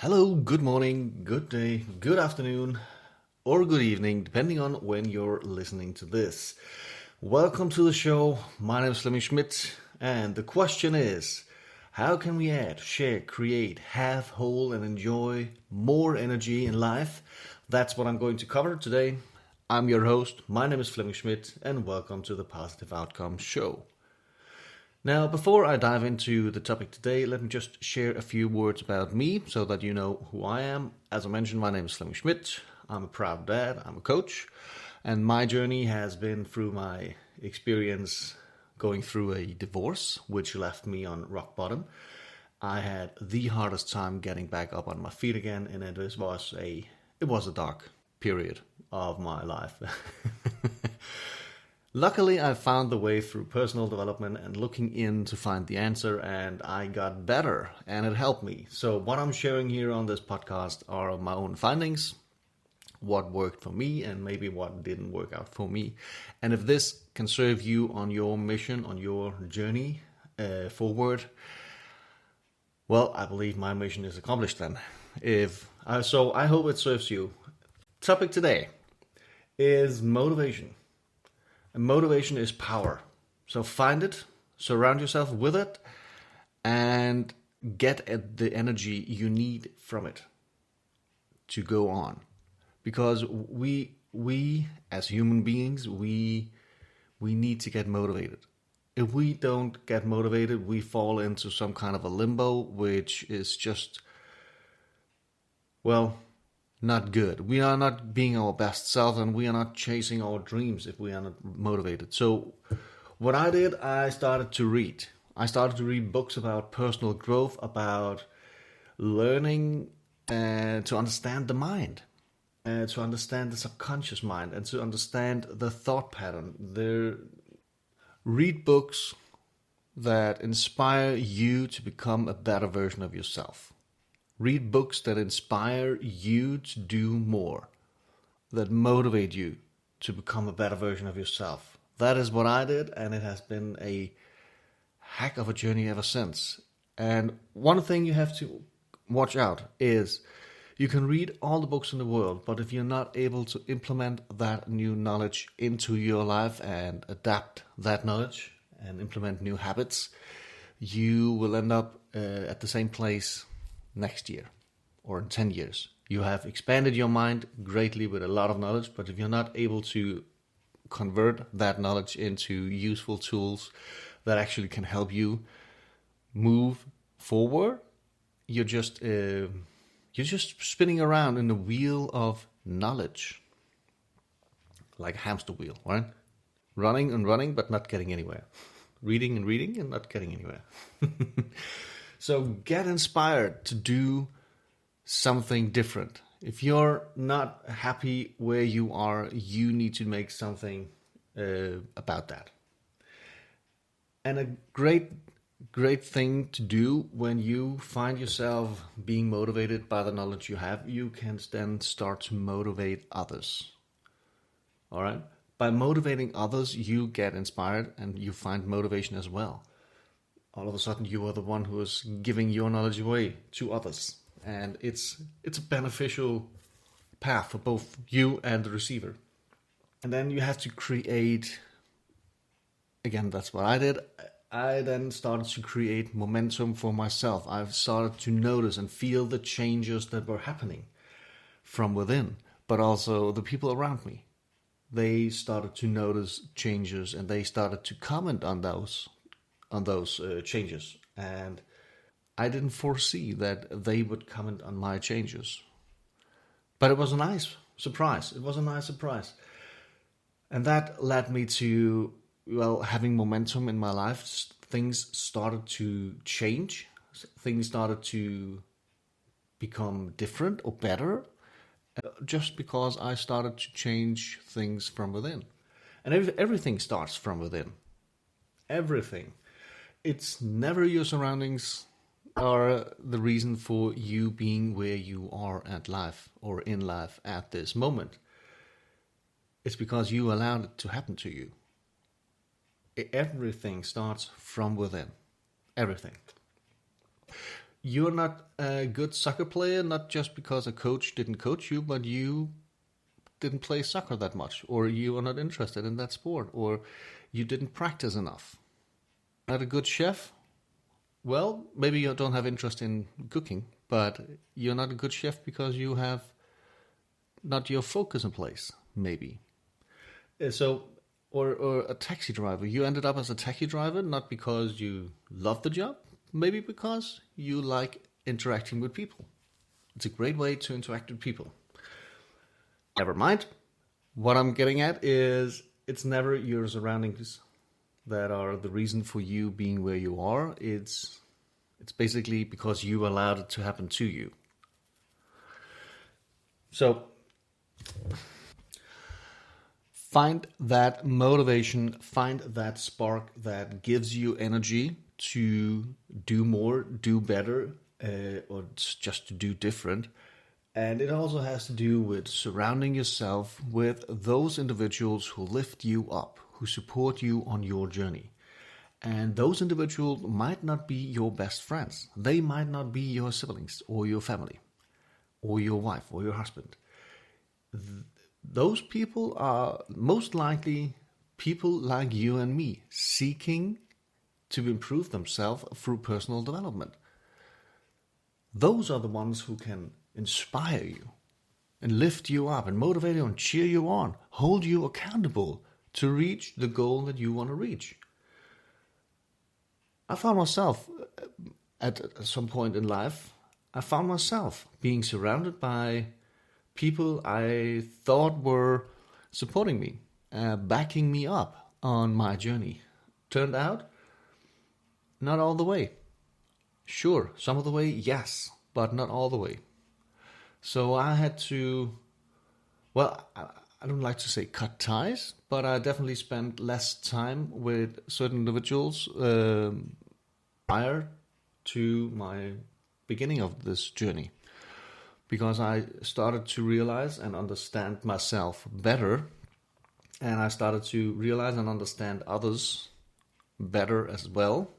Hello, good morning, good day, good afternoon, or good evening, depending on when you're listening to this. Welcome to the show. My name is Flemming Schmidt, and the question is how can we add, share, create, have, hold, and enjoy more energy in life? That's what I'm going to cover today. I'm your host. My name is Flemming Schmidt, and welcome to the Positive Outcome Show. Now, before I dive into the topic today, let me just share a few words about me so that you know who I am. As I mentioned, my name is Flemming Schmidt. I'm a proud dad, I'm a coach, and my journey has been through my experience going through a divorce, which left me on rock bottom. I had the hardest time getting back up on my feet again, and it was a dark period of my life. Luckily, I found the way through personal development and looking in to find the answer, and I got better, and it helped me. So what I'm sharing here on this podcast are my own findings, what worked for me, and maybe what didn't work out for me. And if this can serve you on your mission, on your journey forward, well, I believe my mission is accomplished then. So I hope it serves you. Topic today is motivation. And motivation is power. So find it, surround yourself with it, and get at the energy you need from it to go on. Because we as human beings, we need to get motivated. If we don't get motivated, we fall into some kind of a limbo, which is just, well, not good. We are not being our best self, and we are not chasing our dreams if we are not motivated. So what I did, I started to read. I started to read books about personal growth, about learning to understand the mind, to understand the subconscious mind, and to understand the thought pattern. Read books that inspire you to become a better version of yourself. Read books that inspire you to do more, that motivate you to become a better version of yourself. That is what I did, and it has been a heck of a journey ever since. And one thing you have to watch out is you can read all the books in the world, but if you're not able to implement that new knowledge into your life and adapt that knowledge and implement new habits, you will end up at the same place next year or in 10 years. You have expanded your mind greatly with a lot of knowledge, but if you're not able to convert that knowledge into useful tools that actually can help you move forward, you're just spinning around in the wheel of knowledge, like a hamster wheel, right? Running and running, but not getting anywhere. Reading and reading and not getting anywhere. So get inspired to do something different. If you're not happy where you are, you need to make something about that. And a great thing to do when you find yourself being motivated by the knowledge you have, you can then start to motivate others. All right? By motivating others, you get inspired and you find motivation as well. All of a sudden you are the one who is giving your knowledge away to others. And it's a beneficial path for both you and the receiver. And then you have to create, again, that's what I did. I then started to create momentum for myself. I've started to notice and feel the changes that were happening from within, but also the people around me. They started to notice changes and they started to comment on those changes, and I didn't foresee that they would comment on my changes, but it was a nice surprise. And that led me to, well, having momentum in my life. Things started to change, things started to become different or better, just because I started to change things from within. And everything starts from within. Everything. It's never your surroundings are the reason for you being where you are at life or in life at this moment. It's because you allowed it to happen to you. Everything starts from within. Everything. you're not a good soccer player, not just because a coach didn't coach you, but you didn't play soccer that much, or you are not interested in that sport, or you didn't practice enough. Not a good chef? Well, maybe you don't have interest in cooking, but you're not a good chef because you have not your focus in place, maybe. So, or a taxi driver. You ended up as a taxi driver not because you love the job, maybe because you like interacting with people. It's a great way to interact with people. Never mind. What I'm getting at is it's never your surroundings that are the reason for you being where you are. It's basically because you allowed it to happen to you. So find that motivation, find that spark that gives you energy to do more, do better, or just to do different. And it also has to do with surrounding yourself with those individuals who lift you up, who support you on your journey. And those individuals might not be your best friends. They might not be your siblings or your family or your wife or your husband. Those people are most likely people like you and me, seeking to improve themselves through personal development. Those are the ones who can inspire you and lift you up and motivate you and cheer you on, hold you accountable to reach the goal that you want to reach. I found myself at some point in life, I found myself being surrounded by people I thought were supporting me, backing me up on my journey. Turned out, not all the way. Sure, some of the way, yes, but not all the way. So I had to, well, I don't like to say cut ties, but I definitely spent less time with certain individuals prior to my beginning of this journey. Because I started to realize and understand myself better, and I started to realize and understand others better as well.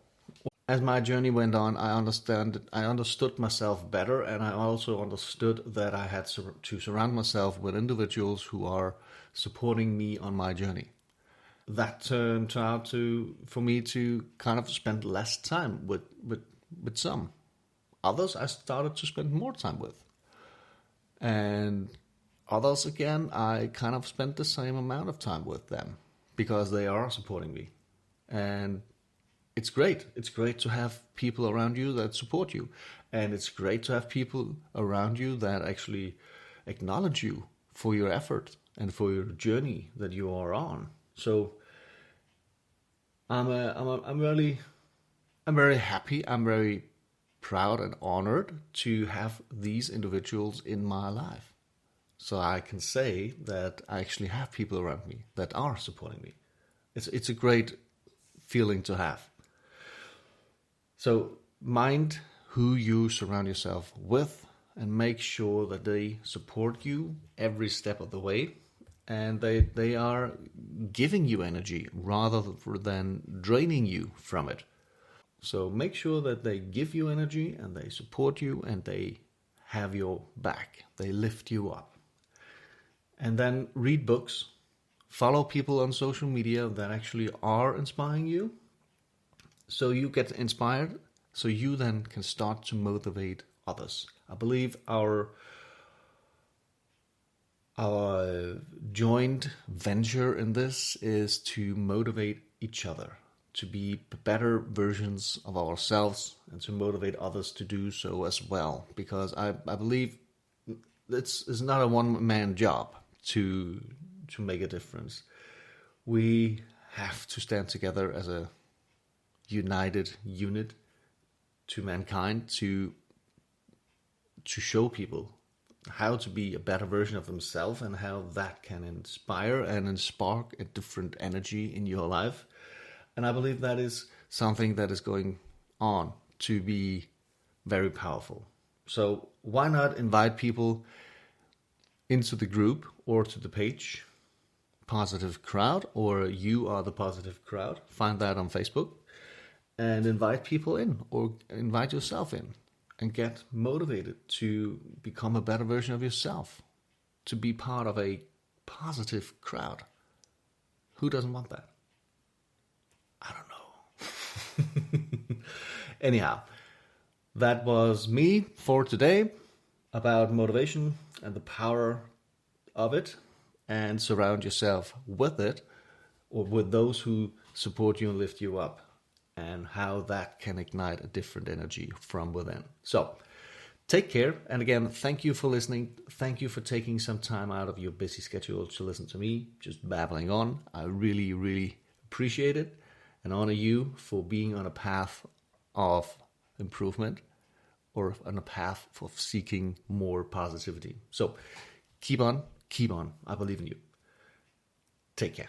As my journey went on, I understood myself better, and I also understood that I had to surround myself with individuals who are supporting me on my journey. That turned out for me to kind of spend less time with some. Others I started to spend more time with. And others, again, I kind of spent the same amount of time with them because they are supporting me. And it's great. It's great to have people around you that support you. And it's great to have people around you that actually acknowledge you for your effort and for your journey that you are on. So I'm very happy. I'm very proud and honored to have these individuals in my life. So I can say that I actually have people around me that are supporting me. It's a great feeling to have. So mind who you surround yourself with and make sure that they support you every step of the way and they are giving you energy rather than draining you from it. So make sure that they give you energy and they support you and they have your back. They lift you up. And then read books. Follow people on social media that actually are inspiring you. So you get inspired. So you then can start to motivate others. I believe our joint venture in this is to motivate each other, to be better versions of ourselves and to motivate others to do so as well. Because I believe it's not a one-man job to make a difference. We have to stand together as a united unit to mankind to show people how to be a better version of themselves and how that can inspire and spark a different energy in your life. And I believe that is something that is going on to be very powerful. So why not invite people into the group or to the page, Positive Crowd, or You Are the Positive Crowd. Find that on Facebook and invite people in or invite yourself in. and get motivated to become a better version of yourself, to be part of a positive crowd. Who doesn't want that? I don't know. Anyhow, that was me for today about motivation and the power of it, and surround yourself with it or with those who support you and lift you up, and how that can ignite a different energy from within. So take care. And again, thank you for listening. Thank you for taking some time out of your busy schedule to listen to me just babbling on. I really, really appreciate it and honor you for being on a path of improvement or on a path of seeking more positivity. So keep on. I believe in you. Take care.